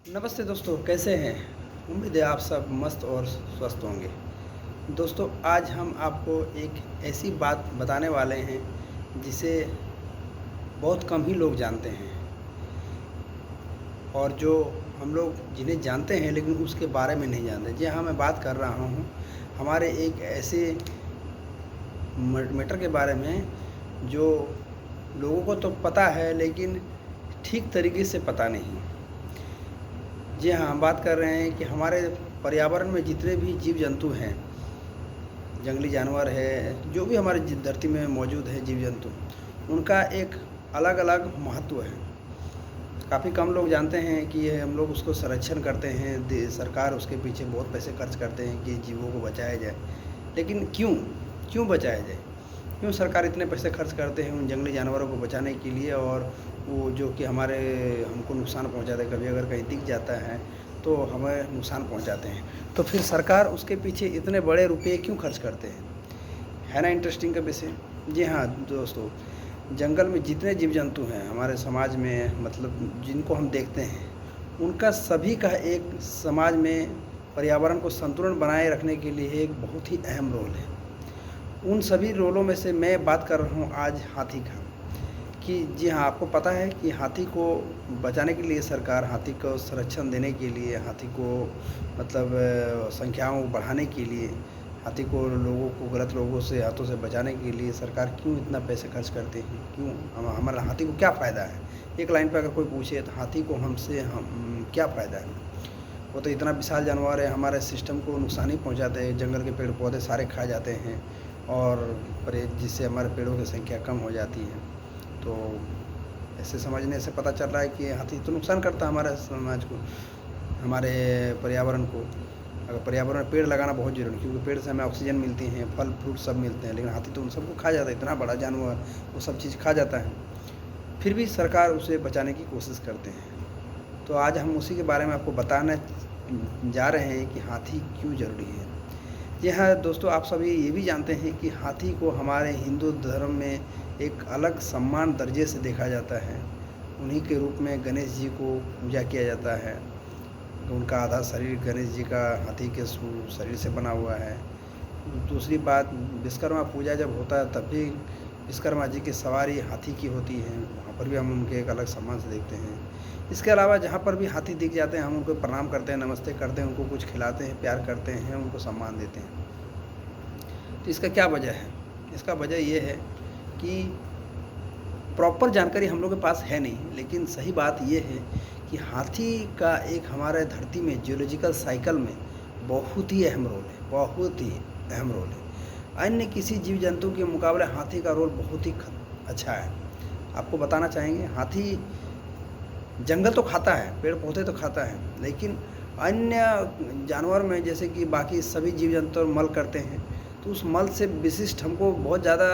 नमस्ते दोस्तों, कैसे हैं? उम्मीद है आप सब मस्त और स्वस्थ होंगे। दोस्तों, आज हम आपको एक ऐसी बात बताने वाले हैं जिसे बहुत कम ही लोग जानते हैं और जो हम लोग जिन्हें जानते हैं लेकिन उसके बारे में नहीं जानते। जी हाँ, मैं बात कर रहा हूँ हमारे एक ऐसे मैटर के बारे में जो लोगों को तो पता है लेकिन ठीक तरीके से पता नहीं। जी हाँ, हम बात कर रहे हैं कि हमारे पर्यावरण में जितने भी जीव जंतु हैं, जंगली जानवर है, जो भी हमारे धरती में मौजूद है जीव जंतु, उनका एक अलग अलग महत्व है। काफ़ी कम लोग जानते हैं कि ये हम लोग उसको संरक्षण करते हैं, सरकार उसके पीछे बहुत पैसे खर्च करते हैं कि जीवों को बचाया जाए। लेकिन क्यों क्यों बचाया जाए? क्यों सरकार इतने पैसे खर्च करते हैं उन जंगली जानवरों को बचाने के लिए, और वो जो कि हमारे हमको नुकसान पहुंचाते हैं, कभी अगर कहीं दिख जाता है तो हमें नुकसान पहुंचाते हैं। तो फिर सरकार उसके पीछे इतने बड़े रुपये क्यों खर्च करते हैं? है ना इंटरेस्टिंग का विषय। जी हाँ दोस्तों, जंगल में जितने जीव जंतु हैं हमारे समाज में, मतलब जिनको हम देखते हैं, उनका सभी का एक समाज में पर्यावरण को संतुलन बनाए रखने के लिए एक बहुत ही अहम रोल है। उन सभी रोलों में से मैं बात कर रहा हूँ आज हाथी का। कि जी हाँ, आपको पता है कि हाथी को बचाने के लिए सरकार, हाथी को संरक्षण देने के लिए, हाथी को मतलब संख्याओं को बढ़ाने के लिए, हाथी को लोगों को गलत लोगों से हाथों से बचाने के लिए सरकार क्यों इतना पैसे खर्च करते हैं? क्यों? हमारा हाथी को क्या फ़ायदा है? एक लाइन पे अगर कोई पूछे तो हाथी को हमसे हम क्या फ़ायदा है? वो तो इतना विशाल जानवर है, हमारे सिस्टम को नुकसान ही पहुँचाते हैं, जंगल के पेड़ पौधे सारे खा जाते हैं और जिससे हमारे पेड़ों की संख्या कम हो जाती है। तो ऐसे समझने से पता चल रहा है कि हाथी तो नुकसान करता है हमारे समाज को, हमारे पर्यावरण को। अगर पर्यावरण में पेड़ लगाना बहुत ज़रूरी है, क्योंकि पेड़ से हमें ऑक्सीजन मिलती है, फल फ्रूट सब मिलते हैं, लेकिन हाथी तो उन सबको खा जाता है। इतना बड़ा जानवर वो सब चीज़ खा जाता है, फिर भी सरकार उसे बचाने की कोशिश करते हैं। तो आज हम उसी के बारे में आपको बताने जा रहे हैं कि हाथी क्यों ज़रूरी है। जी हाँ दोस्तों, आप सभी ये भी जानते हैं कि हाथी को हमारे हिंदू धर्म में एक अलग सम्मान दर्जे से देखा जाता है। उन्हीं के रूप में गणेश जी को पूजा किया जाता है। उनका आधा शरीर गणेश जी का हाथी के शरीर से बना हुआ है। दूसरी बात, विश्वकर्मा पूजा जब होता है तब भी विश्वकर्मा जी की सवारी हाथी की होती है, वहाँ पर भी हम उनके एक अलग सम्मान से देखते हैं। इसके अलावा जहाँ पर भी हाथी दिख जाते हैं हम उनको प्रणाम करते हैं, नमस्ते करते हैं, उनको कुछ खिलाते हैं, प्यार करते हैं, उनको सम्मान देते हैं। तो इसका क्या वजह है? इसका वजह ये है कि प्रॉपर जानकारी हम लोग के पास है नहीं, लेकिन सही बात ये है कि हाथी का एक हमारे धरती में जियोलॉजिकल साइकिल में बहुत ही अहम रोल है, बहुत ही अहम रोल है। अन्य किसी जीव जंतु के मुकाबले हाथी का रोल बहुत ही अच्छा है। आपको बताना चाहेंगे, हाथी जंगल तो खाता है, पेड़ पौधे तो खाता है, लेकिन अन्य जानवर में जैसे कि बाकी सभी जीव जंतु मल करते हैं, तो उस मल से विशिष्ट हमको बहुत ज़्यादा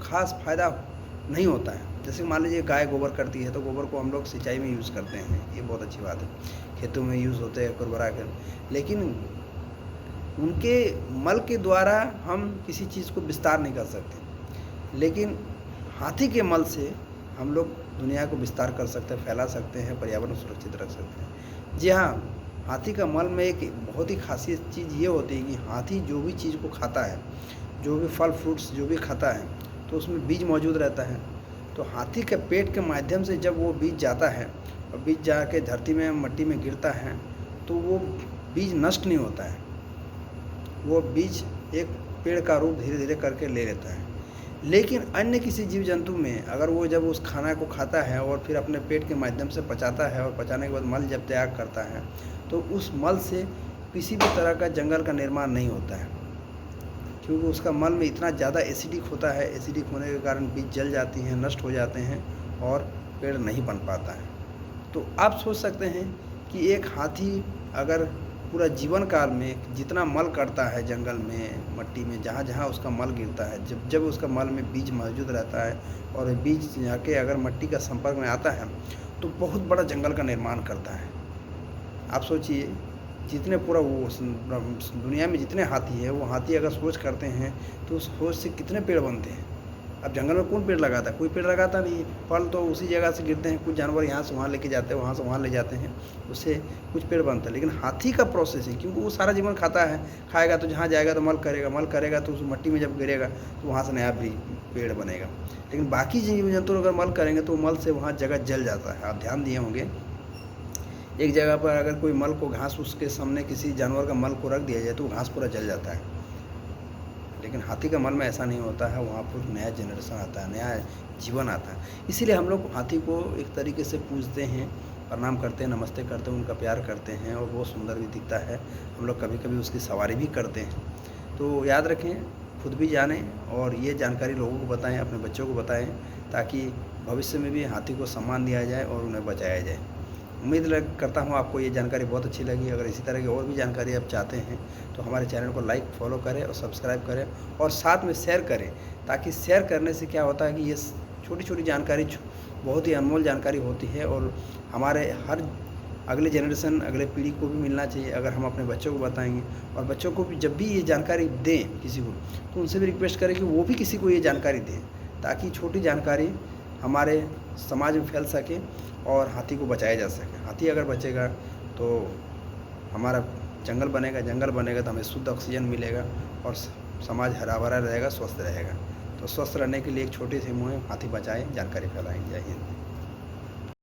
खास फ़ायदा नहीं होता है। जैसे मान लीजिए गाय गोबर करती है तो गोबर को हम लोग सिंचाई में यूज़ करते हैं, ये बहुत अच्छी बात है, खेतों में यूज़ होते हैं उर्वरा कर। लेकिन उनके मल के द्वारा हम किसी चीज़ को विस्तार नहीं कर सकते, लेकिन हाथी के मल से हम लोग दुनिया को विस्तार कर सकते हैं, फैला सकते हैं, पर्यावरण सुरक्षित रख सकते हैं। जी हाँ, हाथी का मल में एक बहुत ही खासियत चीज़ ये होती है कि हाथी जो भी चीज़ को खाता है, जो भी फल फ्रूट्स जो भी खाता है, तो उसमें बीज मौजूद रहता है। तो हाथी के पेट के माध्यम से जब वो बीज जाता है और बीज जाके धरती में मिट्टी में गिरता है, तो वो बीज नष्ट नहीं होता है, वो बीज एक पेड़ का रूप धीरे धीरे करके ले लेता है। लेकिन अन्य किसी जीव जंतु में अगर वो जब उस खाना को खाता है और फिर अपने पेट के माध्यम से पचाता है और पचाने के बाद मल जब त्याग करता है, तो उस मल से किसी भी तरह का जंगल का निर्माण नहीं होता है, क्योंकि उसका मल में इतना ज़्यादा एसिडिक होता है। एसिडिक होने के कारण बीज जल जाती हैं, नष्ट हो जाते हैं और पेड़ नहीं बन पाता है। तो आप सोच सकते हैं कि एक हाथी अगर पूरा जीवन काल में जितना मल करता है जंगल में, मिट्टी में, जहाँ जहाँ उसका मल गिरता है, जब जब उसका मल में बीज मौजूद रहता है और बीज जाके अगर मिट्टी का संपर्क में आता है तो बहुत बड़ा जंगल का निर्माण करता है। आप सोचिए, जितने पूरा वो दुनिया में जितने हाथी है, वो हाथी अगर सोच करते हैं तो उस सोच से कितने पेड़ बनते हैं। अब जंगल में कौन पेड़ लगाता है? कोई पेड़ लगाता नहीं है। फल तो उसी जगह से गिरते हैं, कुछ जानवर यहाँ से वहाँ लेके जाते हैं, वहाँ से वहाँ ले जाते हैं, उससे कुछ पेड़ बनता है। लेकिन हाथी का प्रोसेस है, क्योंकि वो सारा जीवन खाता है, खाएगा तो जहाँ जाएगा तो मल करेगा तो उस मिट्टी में जब गिरेगा तो वहाँ से नया भी पेड़ बनेगा। लेकिन बाकी जीव जंतु अगर मल करेंगे तो मल से वहाँ जगह जल जाता है। आप ध्यान दिए होंगे, एक जगह पर अगर कोई मल को, घास उसके सामने किसी जानवर का मल को रख दिया जाए तो वो घास पूरा जल जाता है। लेकिन हाथी का मल में ऐसा नहीं होता है, वहाँ पर नया जनरेशन आता है, नया जीवन आता है। इसीलिए हम लोग हाथी को एक तरीके से पूजते हैं, प्रणाम करते हैं, नमस्ते करते हैं, उनका प्यार करते हैं और बहुत सुंदर भी दिखता है। हम लोग कभी कभी उसकी सवारी भी करते हैं। तो याद रखें, खुद भी जानें और ये जानकारी लोगों को बताएं, अपने बच्चों को बताएं, ताकि भविष्य में भी हाथी को सम्मान दिया जाए और उन्हें बचाया जाए। उम्मीद करता हूँ आपको ये जानकारी बहुत अच्छी लगी। अगर इसी तरह की और भी जानकारी आप चाहते हैं तो हमारे चैनल को लाइक, फॉलो करें और सब्सक्राइब करें और साथ में शेयर करें, ताकि शेयर करने से क्या होता है कि ये छोटी छोटी जानकारी बहुत ही अनमोल जानकारी होती है और हमारे हर अगले जनरेशन, अगले पीढ़ी को भी मिलना चाहिए। अगर हम अपने बच्चों को बताएंगे और बच्चों को भी जब भी ये जानकारी दें किसी को, तो उनसे भी रिक्वेस्ट करें कि वो भी किसी को ये जानकारी दें, ताकि छोटी जानकारी हमारे समाज में फैल सके और हाथी को बचाया जा सके। हाथी अगर बचेगा तो हमारा जंगल बनेगा तो हमें शुद्ध ऑक्सीजन मिलेगा और समाज हरा भरा रहेगा, स्वस्थ रहेगा। तो स्वस्थ रहने के लिए एक छोटी सी मुहिम हाथी बचाएं जानकारी फैलाएं। जय हिंद।